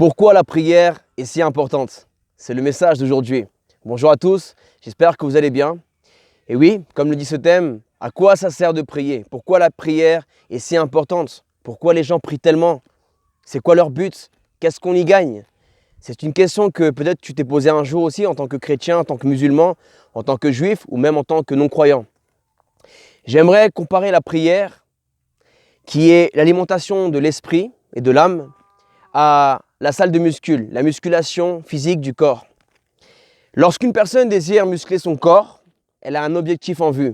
Pourquoi la prière est si importante? C'est le message d'aujourd'hui. Bonjour à tous, j'espère que vous allez bien. Et oui, comme le dit ce thème, à quoi ça sert de prier? Pourquoi la prière est si importante? Pourquoi les gens prient tellement? C'est quoi leur but? Qu'est-ce qu'on y gagne? C'est une question que peut-être tu t'es posée un jour aussi en tant que chrétien, en tant que musulman, en tant que juif ou même en tant que non-croyant. J'aimerais comparer la prière, qui est l'alimentation de l'esprit et de l'âme, à la salle de muscule, la musculation physique du corps. Lorsqu'une personne désire muscler son corps, elle a un objectif en vue.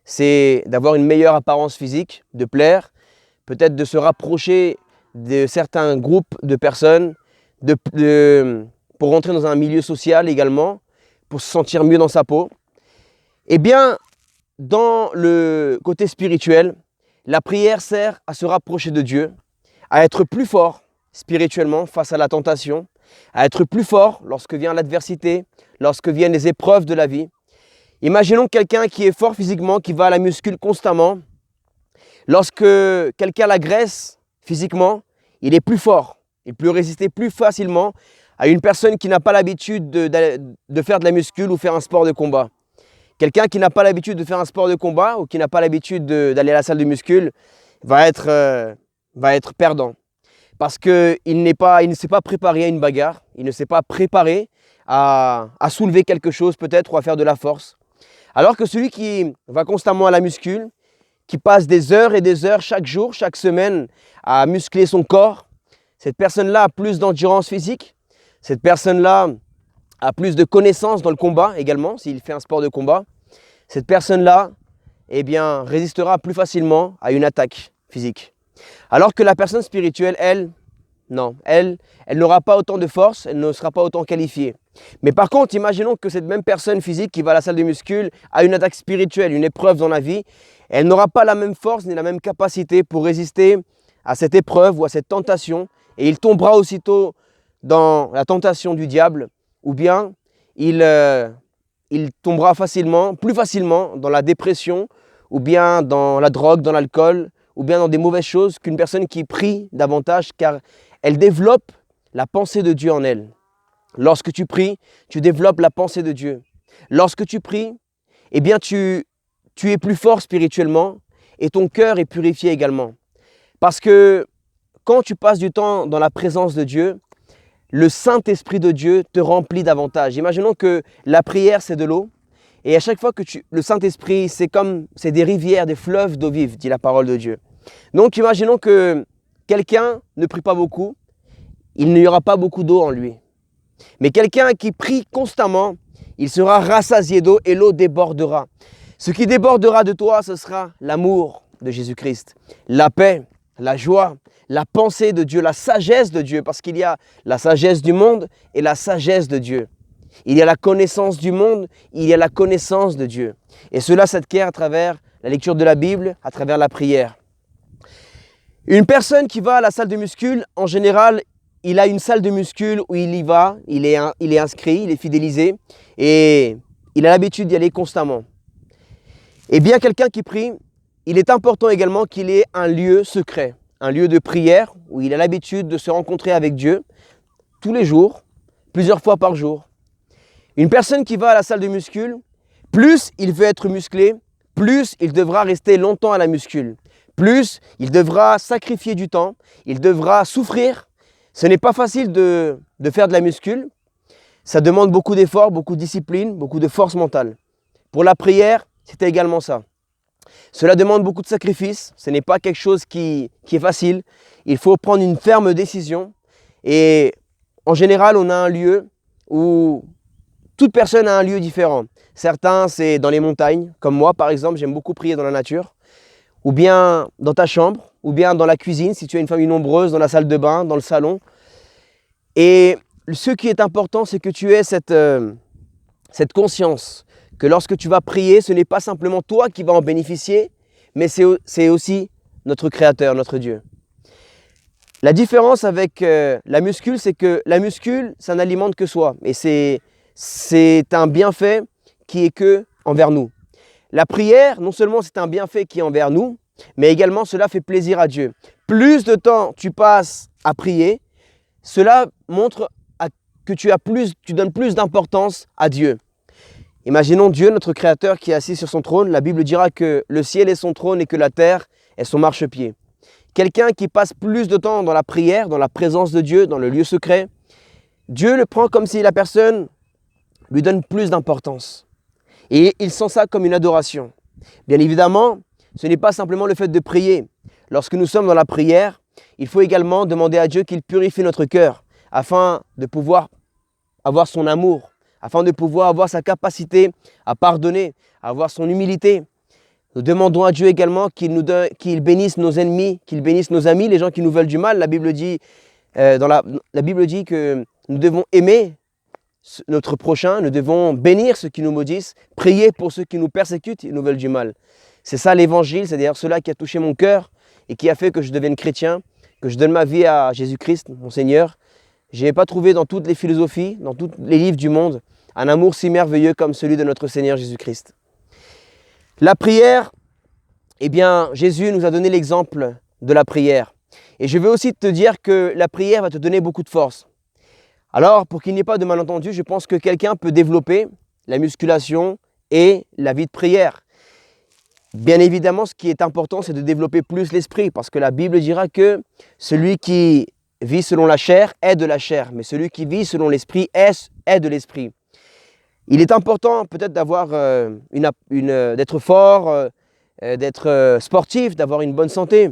C'est d'avoir une meilleure apparence physique, de plaire, peut-être de se rapprocher de certains groupes de personnes, pour rentrer dans un milieu social également, pour se sentir mieux dans sa peau. Eh bien, dans le côté spirituel, la prière sert à se rapprocher de Dieu, à être plus fort spirituellement face à la tentation, à être plus fort lorsque vient l'adversité, lorsque viennent les épreuves de la vie. Imaginons quelqu'un qui est fort physiquement, qui va à la muscule constamment. Lorsque quelqu'un l'agresse physiquement, il est plus fort. Il peut résister plus facilement à une personne qui n'a pas l'habitude de faire de la muscule ou faire un sport de combat. Quelqu'un qui n'a pas l'habitude de faire un sport de combat ou qui n'a pas l'habitude d'aller à la salle de muscule va être perdant. Parce qu'il ne s'est pas préparé à une bagarre, il ne s'est pas préparé à soulever quelque chose peut-être ou à faire de la force. Alors que celui qui va constamment à la muscule, qui passe des heures et des heures chaque jour, chaque semaine à muscler son corps, cette personne-là a plus d'endurance physique, cette personne-là a plus de connaissances dans le combat également, s'il fait un sport de combat. Cette personne-là, résistera plus facilement à une attaque physique. Alors que la personne spirituelle, elle n'aura pas autant de force, elle ne sera pas autant qualifiée. Mais par contre, imaginons que cette même personne physique qui va à la salle de muscule a une attaque spirituelle, une épreuve dans la vie. Elle n'aura pas la même force ni la même capacité pour résister à cette épreuve ou à cette tentation. Et il tombera aussitôt dans la tentation du diable, ou bien il tombera plus facilement dans la dépression, ou bien dans la drogue, dans l'alcool, ou bien dans des mauvaises choses qu'une personne qui prie davantage, car elle développe la pensée de Dieu en elle. Lorsque tu pries, tu développes la pensée de Dieu. Lorsque tu pries, tu es plus fort spirituellement et ton cœur est purifié également. Parce que quand tu passes du temps dans la présence de Dieu, le Saint-Esprit de Dieu te remplit davantage. Imaginons que la prière, c'est de l'eau. Et à chaque fois que le Saint-Esprit, c'est des rivières, des fleuves d'eau vive, dit la parole de Dieu. Donc imaginons que quelqu'un ne prie pas beaucoup, il n'y aura pas beaucoup d'eau en lui. Mais quelqu'un qui prie constamment, il sera rassasié d'eau et l'eau débordera. Ce qui débordera de toi, ce sera l'amour de Jésus-Christ, la paix, la joie, la pensée de Dieu, la sagesse de Dieu, parce qu'il y a la sagesse du monde et la sagesse de Dieu. Il y a la connaissance du monde, il y a la connaissance de Dieu. Et cela s'acquiert à travers la lecture de la Bible, à travers la prière. Une personne qui va à la salle de muscule, en général, il a une salle de muscule où il y va, il est inscrit, il est fidélisé et il a l'habitude d'y aller constamment. Et bien quelqu'un qui prie, il est important également qu'il ait un lieu secret, un lieu de prière où il a l'habitude de se rencontrer avec Dieu tous les jours, plusieurs fois par jour. Une personne qui va à la salle de muscule, plus il veut être musclé, plus il devra rester longtemps à la muscule. Plus il devra sacrifier du temps, il devra souffrir. Ce n'est pas facile de faire de la muscule. Ça demande beaucoup d'efforts, beaucoup de discipline, beaucoup de force mentale. Pour la prière, c'est également ça. Cela demande beaucoup de sacrifices. Ce n'est pas quelque chose qui est facile. Il faut prendre une ferme décision. Et en général, on a un lieu où toute personne a un lieu différent. Certains, c'est dans les montagnes. Comme moi, par exemple, j'aime beaucoup prier dans la nature. Ou bien dans ta chambre, ou bien dans la cuisine, si tu as une famille nombreuse, dans la salle de bain, dans le salon. Et ce qui est important, c'est que tu aies cette conscience que lorsque tu vas prier, ce n'est pas simplement toi qui vas en bénéficier, mais c'est aussi notre Créateur, notre Dieu. La différence avec la muscule, c'est que la muscule, ça n'alimente que soi. Et c'est un bienfait qui est que envers nous. La prière, non seulement c'est un bienfait qui est envers nous, mais également cela fait plaisir à Dieu. Plus de temps tu passes à prier, cela montre que tu donnes plus d'importance à Dieu. Imaginons Dieu, notre Créateur, qui est assis sur son trône. La Bible dira que le ciel est son trône et que la terre est son marchepied. Quelqu'un qui passe plus de temps dans la prière, dans la présence de Dieu, dans le lieu secret, Dieu le prend comme si la personne lui donne plus d'importance. Et il sent ça comme une adoration. Bien évidemment, ce n'est pas simplement le fait de prier. Lorsque nous sommes dans la prière, il faut également demander à Dieu qu'il purifie notre cœur afin de pouvoir avoir son amour, afin de pouvoir avoir sa capacité à pardonner, à avoir son humilité. Nous demandons à Dieu également qu'il bénisse nos ennemis, qu'il bénisse nos amis, les gens qui nous veulent du mal. La Bible dit, la Bible dit que nous devons aimer notre prochain, nous devons bénir ceux qui nous maudissent, prier pour ceux qui nous persécutent et nous veulent du mal. C'est ça l'évangile, c'est d'ailleurs cela qui a touché mon cœur et qui a fait que je devienne chrétien, que je donne ma vie à Jésus-Christ, mon Seigneur. Je n'ai pas trouvé dans toutes les philosophies, dans tous les livres du monde, un amour si merveilleux comme celui de notre Seigneur Jésus-Christ. La prière, eh bien, Jésus nous a donné l'exemple de la prière. Et je veux aussi te dire que la prière va te donner beaucoup de force. Alors, pour qu'il n'y ait pas de malentendu, je pense que quelqu'un peut développer la musculation et la vie de prière. Bien évidemment, ce qui est important, c'est de développer plus l'esprit, parce que la Bible dira que celui qui vit selon la chair est de la chair, mais celui qui vit selon l'esprit est de l'esprit. Il est important peut-être d'avoir d'être fort, d'être sportif, d'avoir une bonne santé,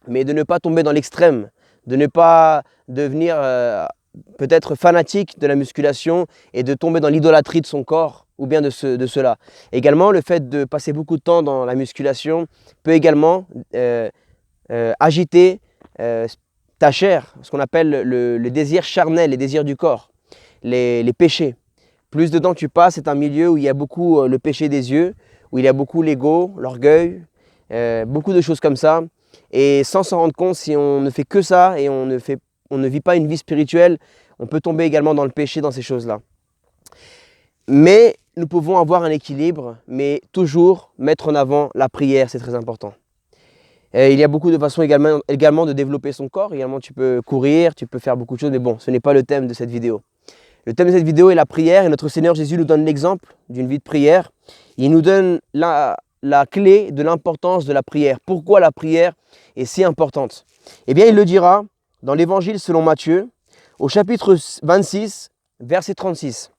mais de ne pas tomber dans l'extrême, de ne pas devenir peut-être fanatique de la musculation et de tomber dans l'idolâtrie de son corps ou bien de cela. Également, le fait de passer beaucoup de temps dans la musculation peut également agiter ta chair, ce qu'on appelle le désir charnel, les désirs du corps, les péchés. Plus de temps tu passes, c'est un milieu où il y a beaucoup le péché des yeux, où il y a beaucoup l'ego, l'orgueil, beaucoup de choses comme ça. Et sans s'en rendre compte, si on ne fait que ça et on ne vit pas une vie spirituelle, on peut tomber également dans le péché, dans ces choses-là. Mais nous pouvons avoir un équilibre, mais toujours mettre en avant la prière, c'est très important. Il y a beaucoup de façons également de développer son corps. Également, tu peux courir, tu peux faire beaucoup de choses, mais bon, ce n'est pas le thème de cette vidéo. Le thème de cette vidéo est la prière et notre Seigneur Jésus nous donne l'exemple d'une vie de prière. Il nous donne la clé de l'importance de la prière. Pourquoi la prière est si importante? Eh bien, il le dira dans l'Évangile selon Matthieu, au chapitre 26, verset 36.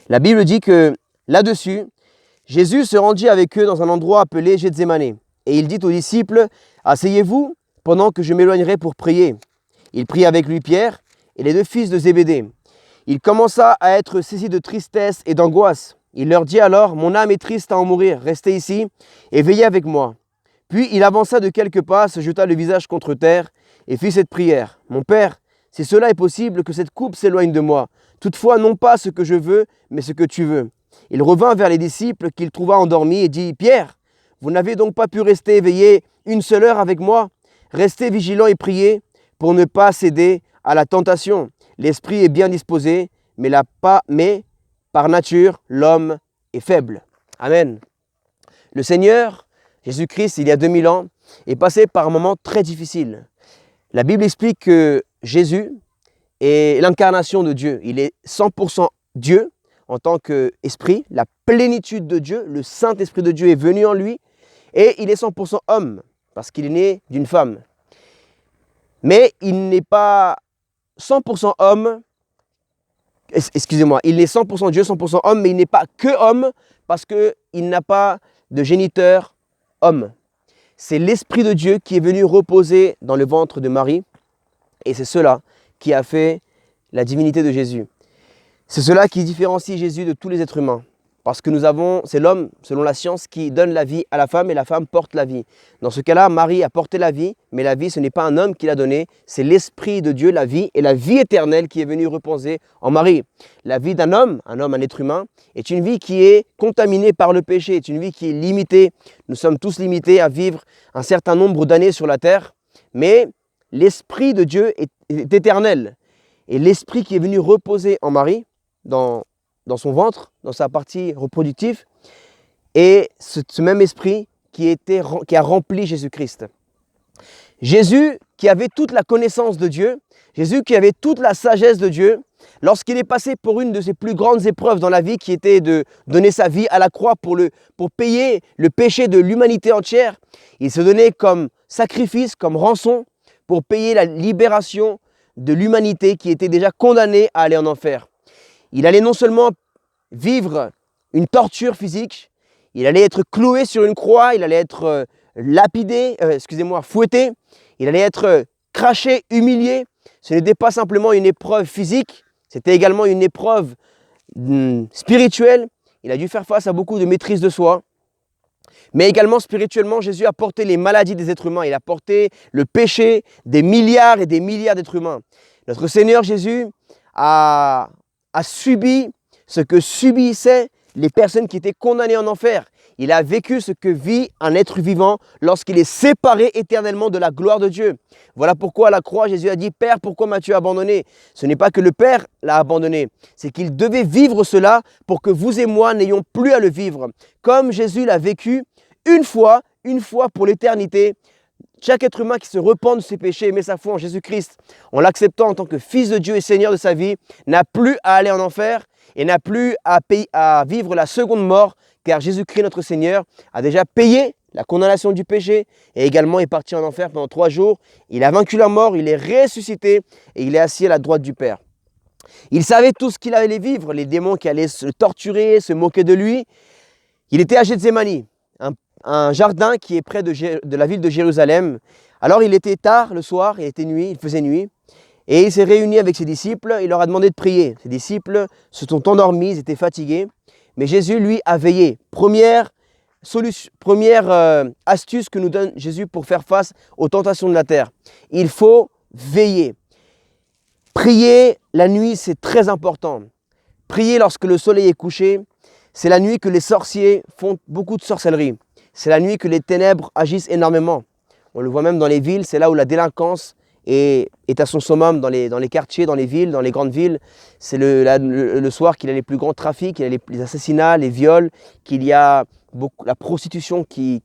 La Bible dit que là-dessus, Jésus se rendit avec eux dans un endroit appelé Gethsémané. Et il dit aux disciples, « Asseyez-vous pendant que je m'éloignerai pour prier. » Il prit avec lui Pierre et les deux fils de Zébédée. Il commença à être saisi de tristesse et d'angoisse. Il leur dit alors, « Mon âme est triste à en mourir, restez ici et veillez avec moi. » Puis il avança de quelques pas, se jeta le visage contre terre et fit cette prière. « Mon Père, si cela est possible, que cette coupe s'éloigne de moi. Toutefois, non pas ce que je veux, mais ce que tu veux. » Il revint vers les disciples qu'il trouva endormis et dit, « Pierre, vous n'avez donc pas pu rester éveillé une seule heure avec moi? Restez vigilants et priez pour ne pas céder à la tentation. L'esprit est bien disposé, mais par nature, l'homme est faible. » Amen. Le Seigneur, Jésus-Christ, il y a 2000 ans, est passé par un moment très difficile. La Bible explique que Jésus est l'incarnation de Dieu. Il est 100% Dieu en tant qu'esprit, la plénitude de Dieu, le Saint-Esprit de Dieu est venu en lui et il est 100% homme parce qu'il est né d'une femme. Mais il n'est pas 100% homme, excusez-moi, il est 100% Dieu, 100% homme, mais il n'est pas que homme parce qu'il n'a pas de géniteur homme. C'est l'Esprit de Dieu qui est venu reposer dans le ventre de Marie et c'est cela qui a fait la divinité de Jésus. C'est cela qui différencie Jésus de tous les êtres humains. Parce que c'est l'homme, selon la science, qui donne la vie à la femme et la femme porte la vie. Dans ce cas-là, Marie a porté la vie, mais la vie, ce n'est pas un homme qui l'a donnée, c'est l'Esprit de Dieu, la vie, et la vie éternelle qui est venue reposer en Marie. La vie d'un homme, un être humain, est une vie qui est contaminée par le péché, est une vie qui est limitée. Nous sommes tous limités à vivre un certain nombre d'années sur la terre, mais l'Esprit de Dieu est éternel. Et l'Esprit qui est venu reposer en Marie, dans son ventre, dans sa partie reproductive, et ce même esprit qui a rempli Jésus-Christ. Jésus qui avait toute la connaissance de Dieu, Jésus qui avait toute la sagesse de Dieu, lorsqu'il est passé pour une de ses plus grandes épreuves dans la vie, qui était de donner sa vie à la croix pour payer le péché de l'humanité entière, il se donnait comme sacrifice, comme rançon, pour payer la libération de l'humanité qui était déjà condamnée à aller en enfer. Il allait non seulement vivre une torture physique, il allait être cloué sur une croix, il allait être fouetté, il allait être craché, humilié. Ce n'était pas simplement une épreuve physique, c'était également une épreuve spirituelle. Il a dû faire face à beaucoup de maîtrise de soi. Mais également spirituellement, Jésus a porté les maladies des êtres humains. Il a porté le péché des milliards et des milliards d'êtres humains. Notre Seigneur Jésus a subi ce que subissaient les personnes qui étaient condamnées en enfer. Il a vécu ce que vit un être vivant lorsqu'il est séparé éternellement de la gloire de Dieu. Voilà pourquoi à la croix, Jésus a dit « Père, pourquoi m'as-tu abandonné ?» Ce n'est pas que le Père l'a abandonné, c'est qu'il devait vivre cela pour que vous et moi n'ayons plus à le vivre. Comme Jésus l'a vécu une fois pour l'éternité. Chaque être humain qui se repent de ses péchés et met sa foi en Jésus-Christ, en l'acceptant en tant que Fils de Dieu et Seigneur de sa vie, n'a plus à aller en enfer et n'a plus à vivre la seconde mort, car Jésus-Christ, notre Seigneur, a déjà payé la condamnation du péché et également est parti en enfer pendant 3 jours. Il a vaincu la mort, il est ressuscité et il est assis à la droite du Père. Il savait tout ce qu'il allait vivre, les démons qui allaient se torturer, se moquer de lui. Il était à Gethsémani, un jardin qui est près de la ville de Jérusalem. Alors il était tard le soir, il faisait nuit, et il s'est réuni avec ses disciples, il leur a demandé de prier. Ses disciples se sont endormis, ils étaient fatigués, mais Jésus, lui, a veillé. Première astuce que nous donne Jésus pour faire face aux tentations de la terre. Il faut veiller. Prier la nuit, c'est très important. Prier lorsque le soleil est couché, c'est la nuit que les sorciers font beaucoup de sorcellerie. C'est la nuit que les ténèbres agissent énormément. On le voit même dans les villes, c'est là où la délinquance est à son summum, dans les quartiers, dans les villes, dans les grandes villes. C'est le soir qu'il y a les plus grands trafics, il y a les assassinats, les viols, qu'il y a la prostitution qui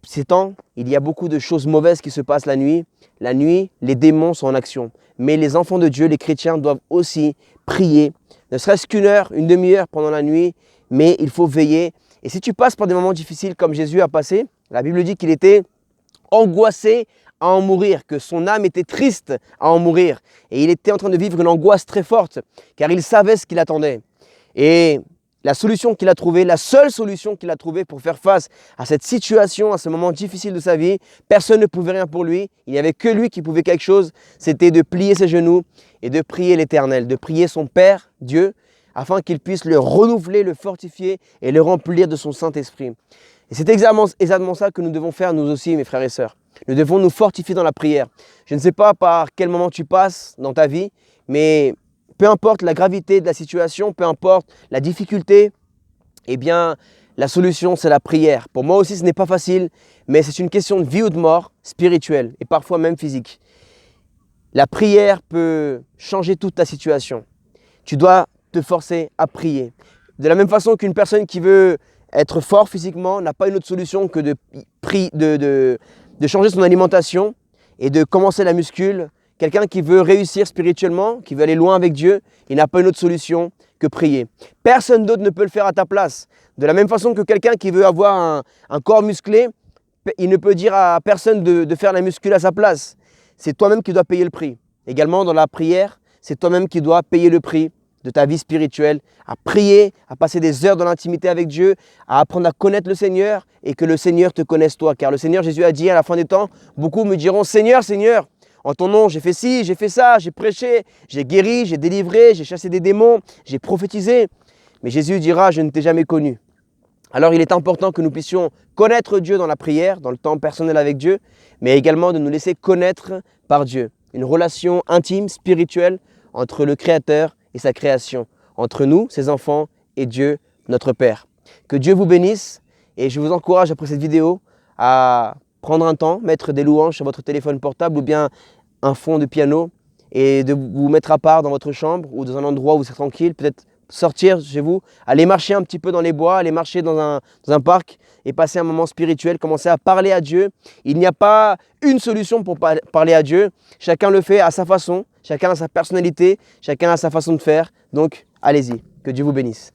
s'étend. Il y a beaucoup de choses mauvaises qui se passent la nuit. La nuit, les démons sont en action. Mais les enfants de Dieu, les chrétiens, doivent aussi prier, ne serait-ce qu'une heure, une demi-heure pendant la nuit, mais il faut veiller. Et si tu passes par des moments difficiles comme Jésus a passé, la Bible dit qu'il était angoissé à en mourir, que son âme était triste à en mourir. Et il était en train de vivre une angoisse très forte, car il savait ce qu'il attendait. Et la solution qu'il a trouvée, la seule solution qu'il a trouvée pour faire face à cette situation, à ce moment difficile de sa vie, personne ne pouvait rien pour lui. Il n'y avait que lui qui pouvait quelque chose, c'était de plier ses genoux et de prier l'Éternel, de prier son Père, Dieu, afin qu'il puisse le renouveler, le fortifier et le remplir de son Saint-Esprit. Et c'est exactement ça que nous devons faire nous aussi, mes frères et sœurs. Nous devons nous fortifier dans la prière. Je ne sais pas par quel moment tu passes dans ta vie, mais peu importe la gravité de la situation, peu importe la difficulté, eh bien, la solution, c'est la prière. Pour moi aussi, ce n'est pas facile, mais c'est une question de vie ou de mort spirituelle et parfois même physique. La prière peut changer toute ta situation. Tu dois te forcer à prier. De la même façon qu'une personne qui veut être fort physiquement n'a pas une autre solution que de changer son alimentation et de commencer la muscule. Quelqu'un qui veut réussir spirituellement, qui veut aller loin avec Dieu, il n'a pas une autre solution que prier. Personne d'autre ne peut le faire à ta place. De la même façon que quelqu'un qui veut avoir un corps musclé, il ne peut dire à personne de faire la muscule à sa place. C'est toi-même qui dois payer le prix. Également dans la prière, c'est toi-même qui dois payer le prix de ta vie spirituelle, à prier, à passer des heures dans l'intimité avec Dieu, à apprendre à connaître le Seigneur et que le Seigneur te connaisse toi. Car le Seigneur Jésus a dit à la fin des temps, beaucoup me diront « Seigneur, Seigneur ». En ton nom, j'ai fait ci, j'ai fait ça, j'ai prêché, j'ai guéri, j'ai délivré, j'ai chassé des démons, j'ai prophétisé. Mais Jésus dira, je ne t'ai jamais connu. Alors il est important que nous puissions connaître Dieu dans la prière, dans le temps personnel avec Dieu, mais également de nous laisser connaître par Dieu. Une relation intime, spirituelle, entre le Créateur et sa création, entre nous, ses enfants, et Dieu, notre Père. Que Dieu vous bénisse et je vous encourage après cette vidéo à prendre un temps, mettre des louanges sur votre téléphone portable ou bien un fond de piano et de vous mettre à part dans votre chambre ou dans un endroit où c'est tranquille, peut-être sortir chez vous, aller marcher un petit peu dans les bois, aller marcher dans un parc et passer un moment spirituel, commencer à parler à Dieu. Il n'y a pas une solution pour parler à Dieu. Chacun le fait à sa façon, chacun a sa personnalité, chacun a sa façon de faire. Donc, allez-y, que Dieu vous bénisse.